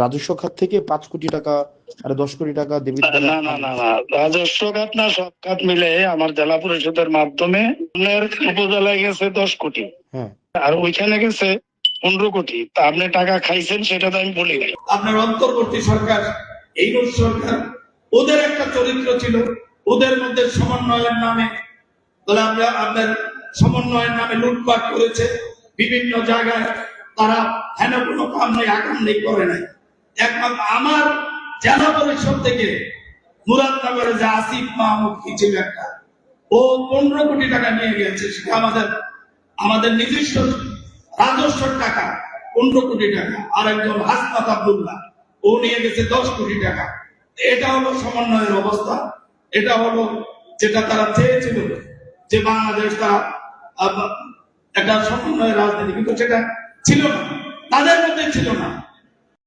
রাজস্ব খাত থেকে 5 কোটি টাকা আর 10 কোটি টাকা দেবী না না না না, রাজস্ব খাত না, সব খাত মিলে আমার জেলা পরিষদের মাধ্যমে উপজেলায় গেছে 10 কোটি, হ্যাঁ, আর ওইখানে গেছে 15 কোটি। তা আপনি টাকা খাইছেন সেটা তো আমি বলি নাই। আপনার অন্তর্বর্তী সরকার, এই সরকার, ওদের একটা চরিত্র ছিল, ওদের মধ্যে সমন্বয়ের নামে তাহলে আমরা আপনার সমন্বয়ের নামে লুটপাট করেছে বিভিন্ন জায়গায়। তারা হেন কোনো কাম নেই, আকাম নেই, করে নাই। একমাত্র আমার জেলা পরিষদ থেকে মুরাদনগরে যে আসিফ মাহমুদ কি ছিল একটা, ও 15 কোটি টাকা নিয়ে গেছে। সেটা আমাদের নিজস্ব রাজস্ব টাকা 15 কোটি টাকা। আর একজন হাসনাত আব্দুল্লাহ, ও নিয়ে গেছে 10 কোটি টাকা। এটা হলো সমন্বয়ের অবস্থা। এটা হলো যেটা তারা চেয়েছিল যে বাংলাদেশ তারা একটা সমন্বয়ের রাজনীতি, কিন্তু সেটা ছিল না, তাদের মধ্যে ছিল না।